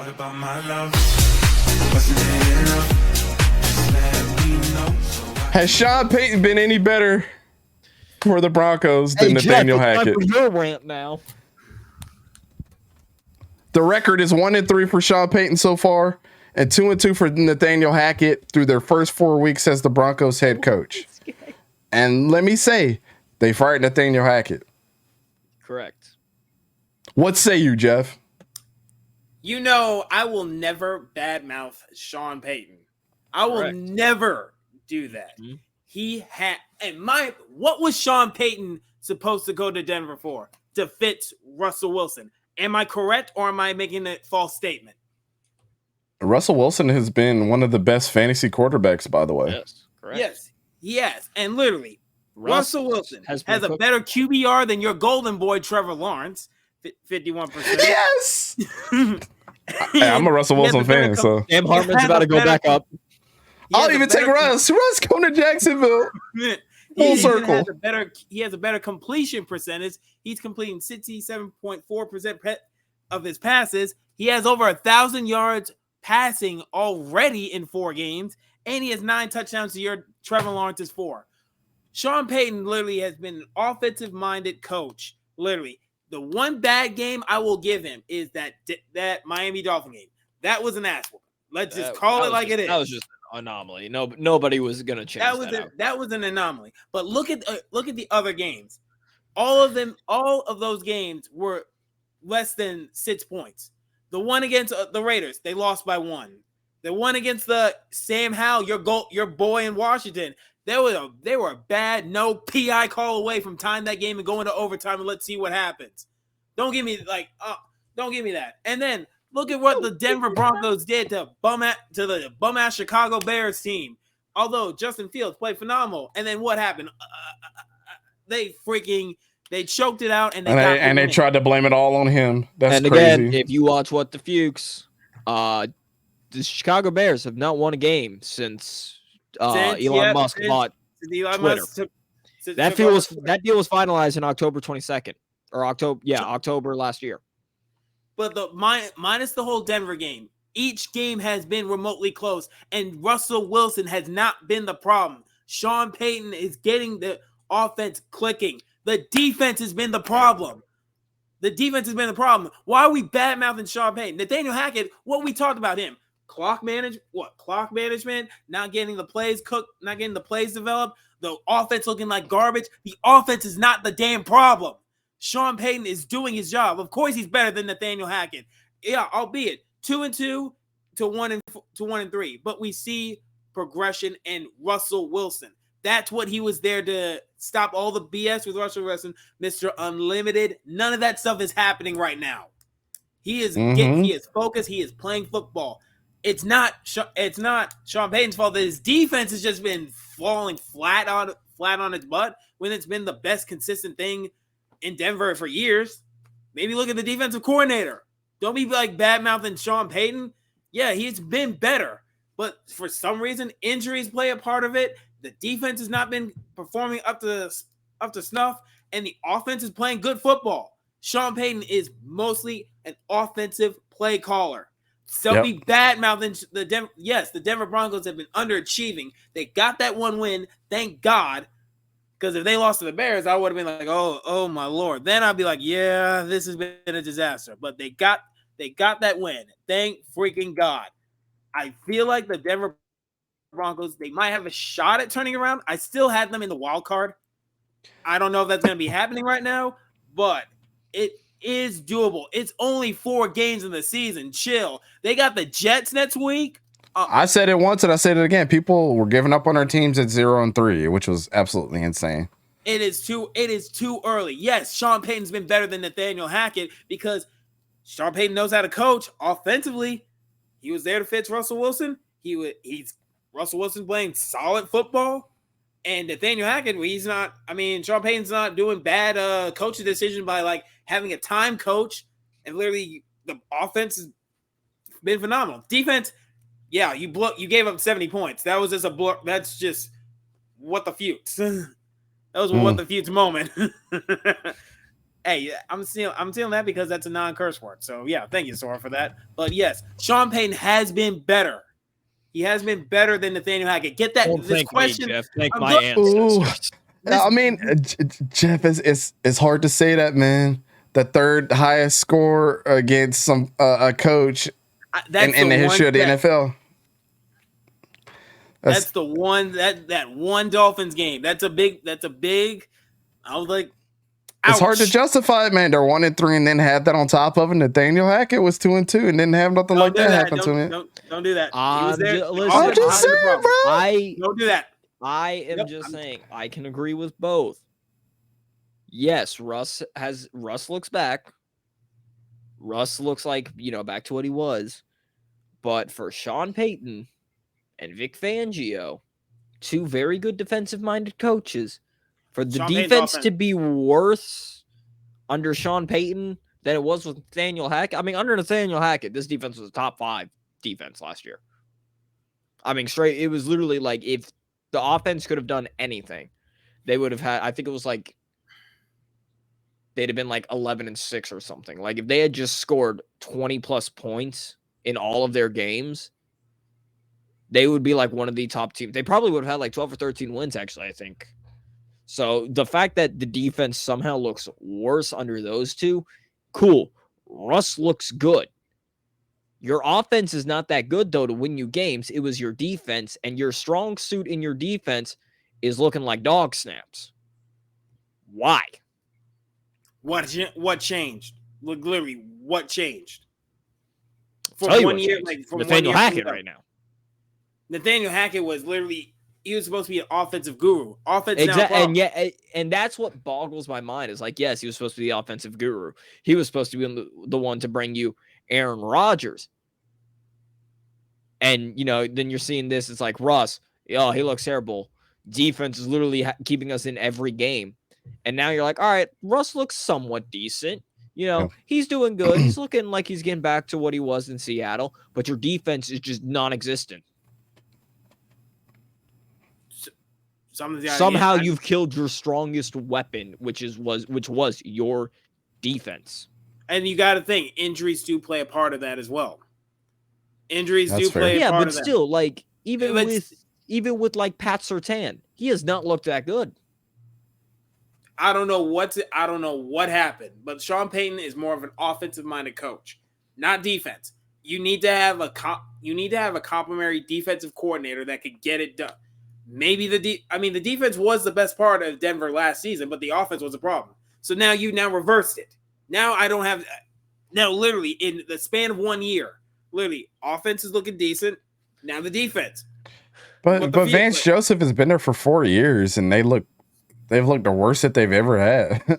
What about my love? Wasn't it enough? Just let me know. Has Sean Payton been any better for the Broncos than Nathaniel Hackett? It's time for your rant now. The record is 1-3 for Sean Payton so far, and 2-2 for Nathaniel Hackett through their first 4 weeks as the Broncos head coach. And let me say, they fired Nathaniel Hackett. Correct. What say you, Jeff? You know, I will never badmouth Sean Payton. I will never do that. Mm-hmm. He had, and what was Sean Payton supposed to go to Denver for? To fit Russell Wilson. Am I correct, or am I making a false statement? Russell Wilson has been one of the best fantasy quarterbacks, by the way. Yes, correct. Yes, he has. And literally, Russell Wilson has a better QBR than your golden boy, Trevor Lawrence, 51%. Yes! Hey, I'm a Russell Wilson fan, so. Sam Hartman's about to go back up. I'll even take Russ. Russ going to Jacksonville. Full circle. He has a better completion percentage. He's completing 67.4% of his passes. He has over 1,000 yards passing already in 4 games, and he has 9 touchdowns to your Trevor Lawrence's 4. Sean Payton literally has been an offensive-minded coach. Literally, the one bad game I will give him is that Miami Dolphin game. That was an ass whooping. Let's just call it like it is. That was just an anomaly. Nobody was going to change that. That was an anomaly. But look at the other games. All of those games were less than 6 points. The one against the Raiders, they lost by 1. The one against the Sam Howell, your boy in Washington, they were a bad no PI call away from tying that game and going to overtime, and let's see what happens. Don't give me that. And then look at what the Denver Broncos did to the bum ass Chicago Bears team. Although Justin Fields played phenomenal, and then what happened? They choked it out, and they tried to blame it all on him. That's and crazy. Again, if you watch What the Fuchs, the Chicago Bears have not won a game since Elon Musk bought Twitter. That deal was finalized on October 22nd or October last year. But minus the whole Denver game, each game has been remotely close, and Russell Wilson has not been the problem. Sean Payton is getting the offense clicking. The defense has been the problem. Why are we bad-mouthing Sean Payton? Nathaniel Hackett, what we talked about him? Clock management, not getting the plays cooked, not getting the plays developed, the offense looking like garbage. The offense is not the damn problem. Sean Payton is doing his job. Of course, he's better than Nathaniel Hackett. Yeah, albeit 2-2 to 1-3. But we see progression in Russell Wilson. That's what he was there to stop all the BS with Russell Wilson, Mr. Unlimited. None of that stuff is happening right now. He is he is focused. He is playing football. It's not Sean Payton's fault that his defense has just been falling flat on its butt when it's been the best consistent thing in Denver for years. Maybe look at the defensive coordinator. Don't be like bad-mouthing Sean Payton. Yeah, he's been better. But for some reason, injuries play a part of it. The defense has not been performing up to snuff, and the offense is playing good football. Sean Payton is mostly an offensive play caller. So be bad-mouthing the Denver. Yes, the Denver Broncos have been underachieving. They got that one win, thank God. Because if they lost to the Bears, I would have been like, oh my Lord. Then I'd be like, yeah, this has been a disaster. But they got that win. Thank freaking God. I feel like the Denver Broncos, they might have a shot at turning around. I still had them in the wild card. I don't know if that's going to be happening right now, but it is doable. It's only 4 games in the season. Chill. They got the Jets next week. I said it once and I said it again. People were giving up on our teams at 0-3, which was absolutely insane. It is too early. Yes, Sean Payton's been better than Nathaniel Hackett because Sean Payton knows how to coach offensively. He was there to fix Russell Wilson. Russell Wilson's playing solid football. And Nathaniel Hackett, Sean Payton's not doing bad coaching decisions by like having a time coach. And literally the offense has been phenomenal. Defense, yeah, you gave up 70 points. That was just a blow. That's just what the feuds. That was what the feuds moment. Hey, I'm stealing that because that's a non-curse word. So yeah, thank you, Sora, for that. But yes, Sean Payton has been better. He has been better than Nathaniel Hackett. Get that? Don't This thank question. me, Jeff. Thank I'm my good. ancestors. I mean, Jeff, it's hard to say that, man. The third highest score against a coach in the history of the NFL. That's the one that one Dolphins game. That's a big. I was like, ouch. It's hard to justify it, man. They're 1-3 and then had that on top of it. Nathaniel Hackett was 2-2 and didn't have nothing like that happen to him. Don't do that. I'm just saying, bro. Don't do that. I am saying I can agree with both. Yes, Russ looks back. Russ looks like, back to what he was. But for Sean Payton and Vic Fangio, two very good defensive-minded coaches, for the defense to be worse under Sean Payton than it was with Nathaniel Hackett. I mean, under Nathaniel Hackett, this defense was a top 5 defense last year. I mean, straight, it was literally like if the offense could have done anything, they would have had, I think it was like, they'd have been like 11-6 or something. Like if they had just scored 20 plus points in all of their games, they would be like one of the top teams. They probably would have had like 12 or 13 wins, actually, I think. So the fact that the defense somehow looks worse under those two, cool. Russ looks good. Your offense is not that good, though, to win you games. It was your defense, and your strong suit in your defense is looking like dog snaps. Why? What changed? Look, literally, what changed? For 1 year, like from Nathaniel Hackett right now. Nathaniel Hackett was literally, he was supposed to be an offensive guru. And that's what boggles my mind is like, yes, he was supposed to be the offensive guru. He was supposed to be the one to bring you Aaron Rodgers. And, then you're seeing this. It's like, Russ, he looks terrible. Defense is literally keeping us in every game. And now you're like, all right, Russ looks somewhat decent. He's doing good. He's looking like he's getting back to what he was in Seattle. But your defense is just non-existent. Somehow you've killed your strongest weapon, which was your defense. And you got to think, injuries do play a part of that as well. Injuries do play a part of that. Yeah, but still, like even with like Pat Surtain, he has not looked that good. I don't know what happened, but Sean Payton is more of an offensive-minded coach, not defense. You need to have a complimentary defensive coordinator that could get it done. Maybe the defense was the best part of Denver last season, but the offense was a problem. So now you reversed it. Now literally in the span of 1 year, literally offense is looking decent. Now the defense. But Vance Joseph has been there for 4 years, and they've looked the worst that they've ever had.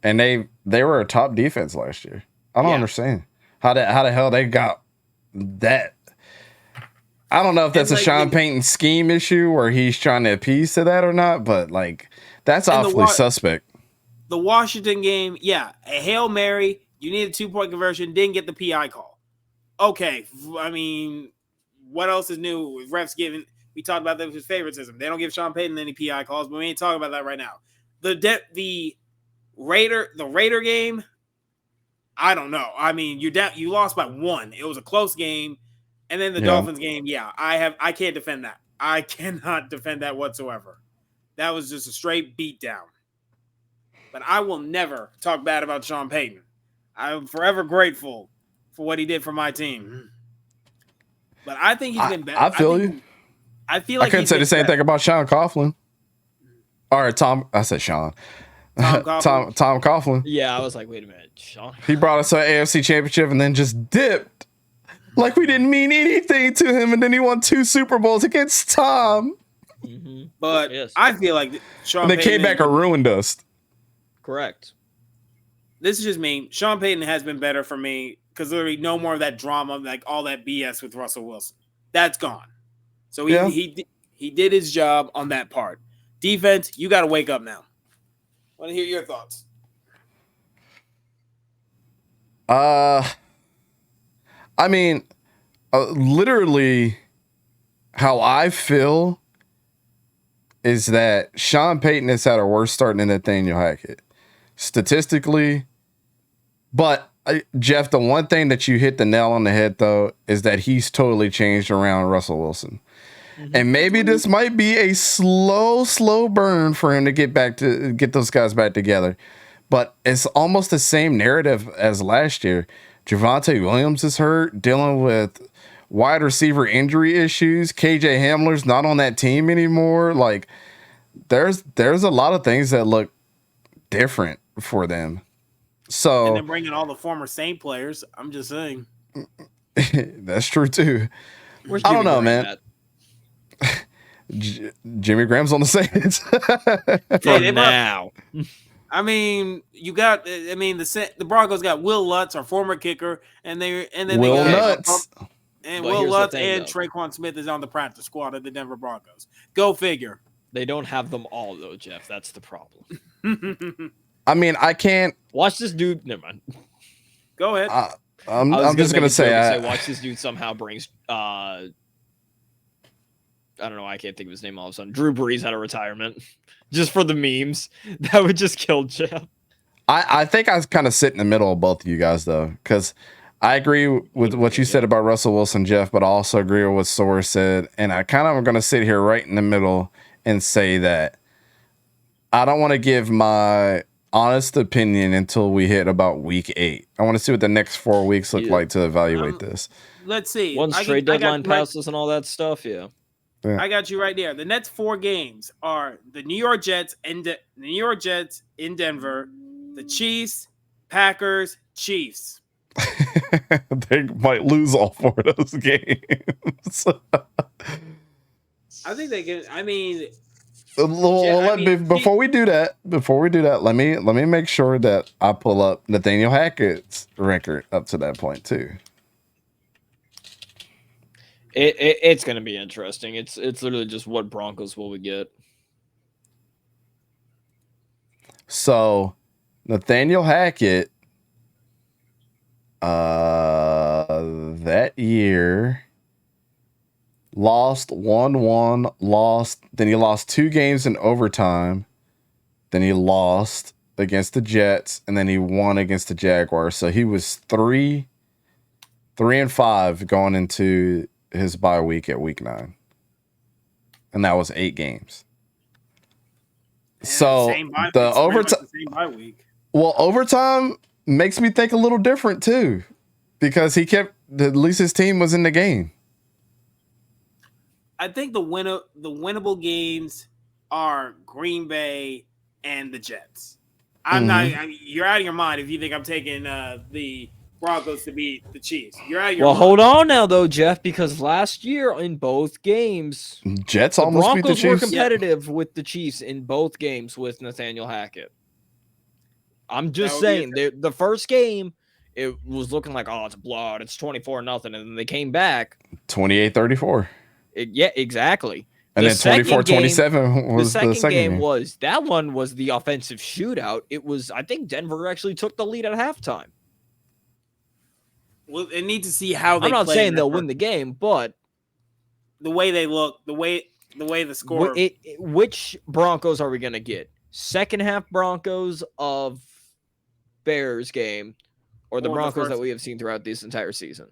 And they were a top defense last year. I don't understand how the hell they got that. I don't know if that's a Sean Payton scheme issue or he's trying to appease to that or not, but like that's awfully suspect. The Washington game, a Hail Mary, you need a 2-point conversion, didn't get the PI call. Okay, I mean, what else is new with refs giving? We talked about that with favoritism. They don't give Sean Payton any PI calls, but we ain't talking about that right now. The Raider game, I don't know. I mean, you lost by 1. It was a close game. And then the Dolphins game, I can't defend that. I cannot defend that whatsoever. That was just a straight beatdown. But I will never talk bad about Sean Payton. I'm forever grateful for what he did for my team. But I think he's been better. I feel you. I feel like I couldn't say the same thing about Sean Coughlin. Or Tom. I said Sean. Tom Coughlin. Yeah, I was like, wait a minute, Sean. He brought us to an AFC Championship and then just dipped. Like we didn't mean anything to him, and then he won 2 Super Bowls against Tom. Mm-hmm. But I feel like Sean and they came back and ruined us. Correct. This is just me. Sean Payton has been better for me because literally no more of that drama, like all that BS with Russell Wilson. That's gone. So he did his job on that part. Defense, you got to wake up now. I want to hear your thoughts. I mean, literally, how I feel is that Sean Payton has had a worse start than Nathaniel Hackett. statistically. But Jeff, the one thing that you hit the nail on the head though is that he's totally changed around Russell Wilson. And maybe this might be a slow burn for him to get those guys back together. But it's almost the same narrative as last year. Javonte Williams is hurt, dealing with wide receiver injury issues. KJ Hamler's not on that team anymore. Like, there's a lot of things that look different for them. So, and then bringing all the former Saint players. I'm just saying. That's true too. Where's I don't know, Graham man. at? Jimmy Graham's on the Saints. For now. I mean, the Broncos got Will Lutz, our former kicker, and then Will they got Nuts. and But Will here's the Lutz thing, and though. Traquan Smith is on the practice squad of the Denver Broncos. Go figure. They don't have them all, though, Jeff. That's the problem. I mean, I can't. Watch this dude. Never mind. Go ahead. I'm just make gonna a say, joke and watch this dude somehow brings. I don't know. I can't think of his name all of a sudden. Drew Brees out of retirement, just for the memes. That would just kill Jeff. I think I kind of sit in the middle of both of you guys though, because I agree with what you said about Russell Wilson, Jeff, but I also agree with what Soares said, and I kind of am gonna sit here right in the middle and say that I don't want to give my honest opinion until we hit about week 8. I want to see what the next 4 weeks look like to evaluate this. Let's see. Once trade deadline passes and all that stuff, yeah. I got you right there. The next 4 games are the New York Jets in Denver, the Chiefs, Packers, Chiefs. They might lose all 4 of those games. I think they can. I mean, before we do that, let me make sure that I pull up Nathaniel Hackett's record up to that point too. It's going to be interesting. It's literally just what Broncos will we get. So, Nathaniel Hackett, that year lost 1-1, then he lost 2 games in overtime, then he lost against the Jets, and then he won against the Jaguars. So he was 3-5 going into his bye week at week 9, and that was 8 games. So the overtime, overtime makes me think a little different too, because he kept, at least his team was in the game. I think the winnable games are Green Bay and the Jets. You're out of your mind if you think I'm taking the Broncos to beat the Chiefs. You're out of your mind. Hold on now, though, Jeff, because last year in both games, Jets almost beat the Broncos Chiefs. were competitive with the Chiefs in both games with Nathaniel Hackett. I'm just saying, the first game, it was looking like, oh, it's a blowout. It's 24-0, and then they came back 28-34. Yeah, exactly. And then 24-27 was the second game. That one was the offensive shootout. It was, I think Denver actually took the lead at halftime. Well, they need to see how they. I'm not saying they'll win the game, but the way they look, the way the score. Which Broncos are we gonna get? Second half Broncos of Bears game, or the Broncos that we have seen throughout this entire season?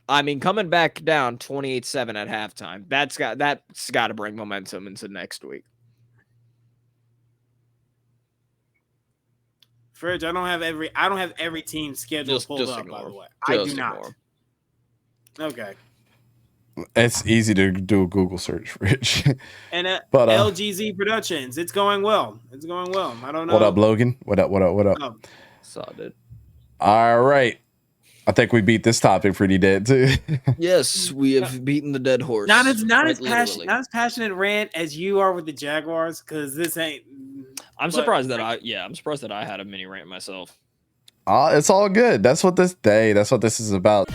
I mean, coming back down 28-7 at halftime, that's got to bring momentum into next week. Fridge, I don't have every team schedule pulled up, by the way. I do not. Okay. It's easy to do a Google search, Rich. And but LGZ Productions, it's going well. I don't know. What up, Logan? What up? Oh. Saw it. All right. I think we beat this topic pretty dead too. Yes, we have beaten the dead horse. Not as passionate rant as you are with the Jaguars, because this ain't. I'm surprised that I had a mini rant myself. It's all good. That's what this is about.